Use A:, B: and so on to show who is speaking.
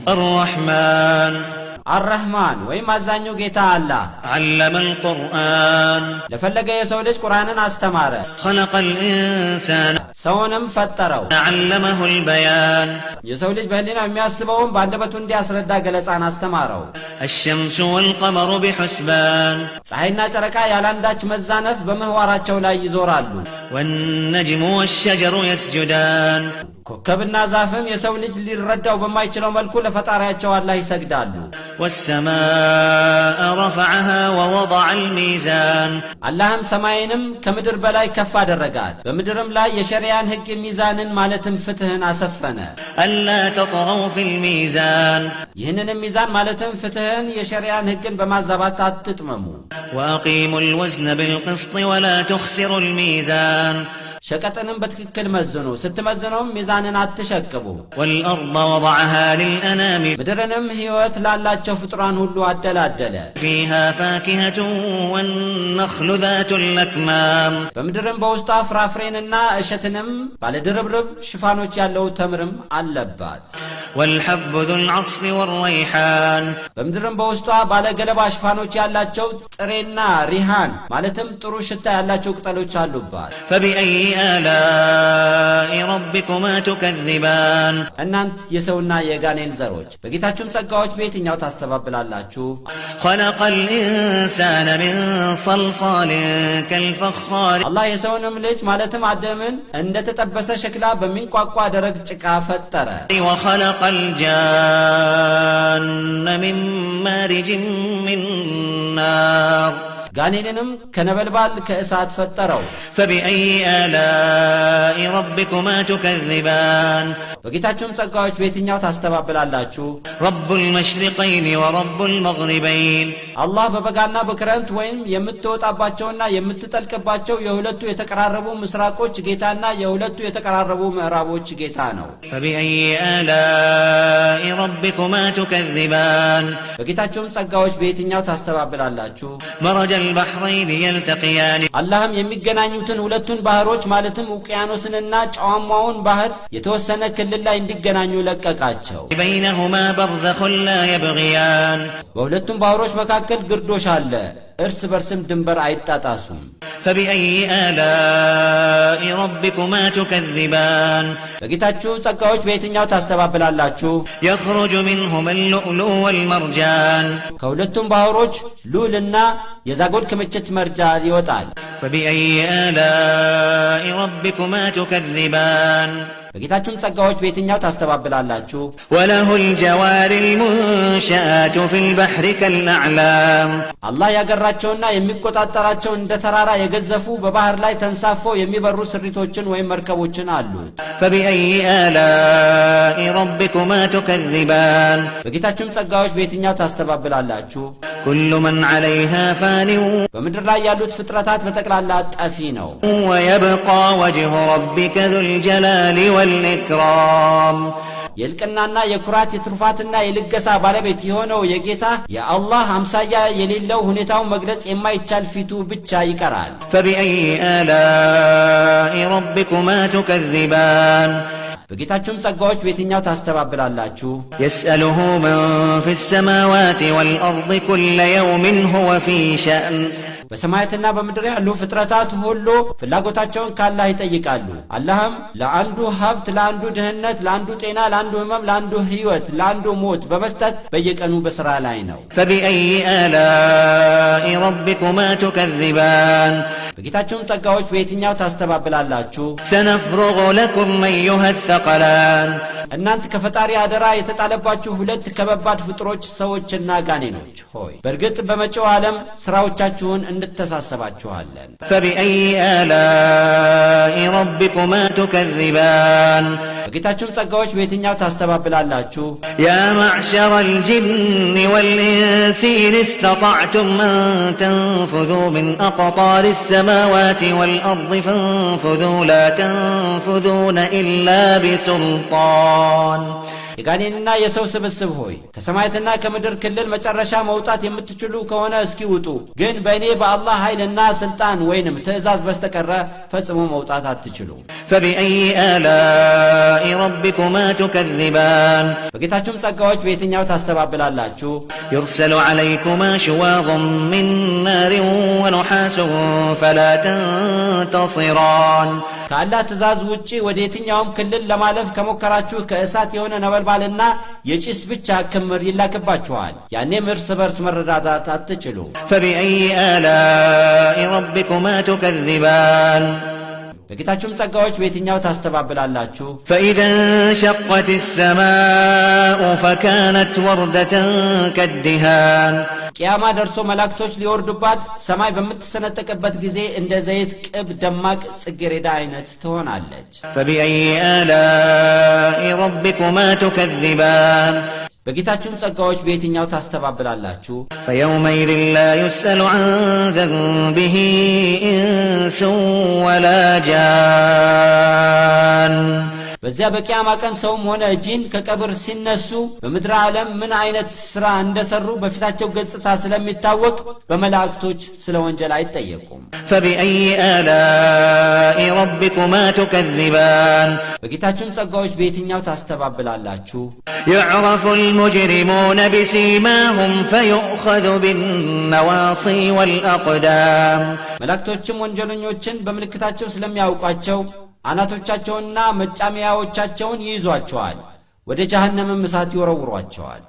A: الرحمن
B: الرحمن ወይም አዛኙ ጌታ አላህ
A: علم القرآن
B: ለፈለገ የሰው ልጅ ቁርአንን አስተማረ
A: خلق الإنسان
B: ሰውንም ፈጠረው
A: علمه البيان
B: የሰው ልጅ በህሊናው የሚያስበውን በአንደበቱ እንዲያስረዳ ገለጻን አስተማረው
A: الشمس والقمر بحسبان
B: ፀሐይና ጨረቃ ያላንዳች መዛነፍ በምህዋራቸው ላይ ይዞራሉ
A: والنجم والشجر يسجدان
B: ኮከብና ዛፍም የሰው ልጅ ሊረዳው በማይችለው መልኩ ለፈጣሪያቸው አላህ ይሰግዳሉ
A: والسماء رفعها ووضع الميزان
B: አላህም ሰማይንም ከምድር በላይ ከፍ አደረጋት በምድርም ላይ የሸሪዓን ህግ ሚዛንን ማለትም ፍትህን አሰፈነ
A: ألا تطغوا في الميزان
B: ይህንንም ሚዛን ማለትም ፍትህን የሸሪዓን ህግን በማዛባት አትጥመሙ
A: وأقيموا الوزن بالقسط ولا تخسروا الميزان
B: ሸቀጥንም በትክክል መዝኑ ስትመዝኑም ሚዛንን አትሸቅቡ
A: والأرض وضعها للأنام
B: ምድርንም ህይወት ላላቸው ፍጥራን ሁሉ አደላደለ
A: فيها فاكهة والنخل ذات الأكمام
B: በምድርም በውስጧ ፍራፍሬንና እሸትንም ባለድርብርብ ሽፋኖች ያለው ተምርም አለባት
A: والحب ذو العصف والريحان
B: በምድርም በውስጧ ባለገለባ ሽፋኖች ያላቸው ጥሬና ሪሃን ማለትም ጥሩ ሽታ ያላቸው ቅጠሎች አሉባት
A: فبأي آلاء ربكما تكذبان
B: እናንት የሰውና የጋኔን ዘሮች በጌታችሁም ጸጋዎች በየትኛው ታስተባብላላችሁ
A: خلق الإنسان من صلصال كالفخار
B: አላህ የሰውንም ልጅ ማለትም አደምን እንደተጠበሰ ሸክላ በሚንቋቋ ደረቅ ጭቃ ፈጠረ
A: وخلق الجان من مارج من نار
B: ጋኔንንም ከነበልባል ከእሳት ፈጠረው
A: فبأي آلاء ربكما تكذبان
B: በጌታችሁም ጸጋዎች በየትኛው ታስተባብላላችሁ
A: رب المشرقين ورب المغربين
B: አላህ በበጋና በክረምት ወይም የምትወጣባቸውና የምትጠልቅባቸው የሁለቱ የተቀራረቡ ምስራቆች ጌታና የሁለቱ የተቀራረቡ ምዕራቦች ጌታ ነው
A: فبأي آلاء ربكما تكذبان
B: በጌታችሁም ጸጋዎች በየትኛው ታስተባብላላችሁ
A: مرج البحرين يلتقيان
B: አላህም የሚገናኙትን ሁለቱን ባህሮች ማለትም ውቅያኖስንና ጨዋማውን ባህር የተወሰነ ክልል ላይ እንዲገናኙ ለቀቃቸው
A: بينهما برزخ لا يبغيان
B: በሁለቱም ባህሮች መካከል ግርዶሽ አለ እርስ በርስም ድንበር አይጣጣሱም
A: فبأي آلاء ربكما تكذبان
B: በጌታችሁ ጸጋዎች በየትኛው ታስተባብላላችሁ
A: يخرج منهما اللؤلؤ والمرجان
B: ከሁለቱም ባህሮች ሉልና የዛጎል ክምችት መርጃ ይወጣል
A: فبأي آلاء ربكما تكذبان
B: በጌታችሁም ጸጋዎች በየትኛው ታስተባብላላችሁ
A: وله الجوار المنشآت في البحر كالأعلام
B: አላህ ያገራቸውና የሚቆጣጠራቸው እንደ ተራራ የገዘፉ በባህር ላይ ተንሳፈው የሚበሩ ስሪቶችን ወይም መርከቦችን አሉት
A: فبأي آلاء ربكما تكذبان
B: በጌታችሁም ጸጋዎች በየትኛው ታስተባብላላችሁ
A: كل من عليها فان
B: በምድር ላይ ያሉት ፍጥረታት በጠቅላላ ጠፊ ነው
A: ويبقى وجه ربك ذو الجلال والإكرام
B: የልቅናና የኩራት የትሩፋትና የልገሳ ባለቤት የሆነው የጌታ የአላህ አምሳያ የሌለው ሁኔታውን መግለጽ የማይቻል ፊቱ ብቻ ይቀራል
A: فبأي آلاء ربكما تكذبان
B: በጌታችሁም ጸጋዎች በየትኛው ታስተባብላላችሁ
A: يسأله من في السماوات والأرض كل يوم هو في شأن
B: በሰማያትና በምድር ያሉ ፍጥረታት ሁሉ ፍላጎታቸውን ካላህ ይጠይቃሉ አላህም ለአንዱ ሀብት ለአንዱ ድህነት ለአንዱ ጤና ለአንዱ ህመም ለአንዱ ህይወት ለአንዱ ሞት በመስጠት በየቀኑ በስራ ላይ ነው
A: فبأي آلاء ربكما تكذبان
B: በጌታችሁም ጸጋዎች በየትኛው ታስተባብላላችሁ
A: سنفرغ لكم أيها الثقلان
B: እናንተ ከፈጣሪ አደራ የተጣለባችሁ ሁለት ከበባድ ፍጥሮች ሰዎችና ጋኔኖች ሆይ በእርግጥ በመጪው ዓለም ስራዎቻችሁን እንተሳሰባችኋለን
A: فبأي آلاء ربكما تكذبان
B: በጌታችሁም ጸጋዎች በየትኛው ታስተባብላላችሁ
A: يا معشر الجن والإنس إن استطعتم أن تنفذوا من أقطار السماوات والأرض فانفذوا لا تنفذون إلا بسلطان
B: የጋኔንና የሰው ስብስብ ሆይ ከሰማያትና ከምድር ክልል መጨረሻ መውጣት የምትችሉ ከሆነ እስኪ ውጡ፣ ግን በእኔ በአላህ ኃይልና ስልጣን ወይንም ትእዛዝ በስተቀረ ፈጽሞ መውጣት አትችሉ።
A: فبأي آلاء ربكما تكذبان
B: በጌታችሁም ጸጋዎች በየትኛው ታስተባብላላችሁ?
A: يرسل عليكما شواظ من نار ونحاس فلا تنتصران
B: ከአላህ ትእዛዝ ውጪ ወደ የትኛውም ክልል ለማለፍ ከሞከራችሁ ከእሳት የሆነ ነበልባልና የጭስ ብቻ ክምር ይላክባችኋል። ያኔም እርስ በርስ መረዳዳት አትችሉ።
A: فبأي آلاء ربكما تكذبان
B: በጌታችሁም ጸጋዎች በየትኛው ታስተባብላላችሁ?
A: فإذا انشقت السماء فكانت وردة كالدهان
B: ቂያማ ደርሶ መላእክቶች ሊወርዱባት ሰማይ በምትሰነጠቅበት ጊዜ እንደ ዘይት ቅብ ደማቅ ጽጌረዳ አይነት ትሆናለች።
A: فبأي آلاء ربكما تكذبان
B: በጌታችሁም ጸጋዎች በየትኛው ታስተባብላላችሁ?
A: فيومئذ لا يسأل عن ذنبه إنس ولا جان
B: በዚያ በቂያማ ቀን ሰውም ሆነ ጂን ከቀብር ሲነሱ በምድር ዓለም ምን አይነት ሥራ እንደሰሩ በፊታቸው ገጽታ ስለሚታወቅ በመላእክቶች ስለ ወንጀል አይጠየቁም።
A: فبأي آلاء ربكما تكذبان
B: በጌታችሁም ጸጋዎች በየትኛው ታስተባብላላችሁ?
A: يعرف المجرمون بسيماهم فيؤخذ بالنواصي والأقدام
B: መላእክቶችም ወንጀለኞችን በምልክታቸው ስለሚያውቋቸው አናቶቻቸውንና መጫሚያዎቻቸውን ይይዟቸዋል፣ ወደ ጀሃነምም እሳት ይወረውሯቸዋል።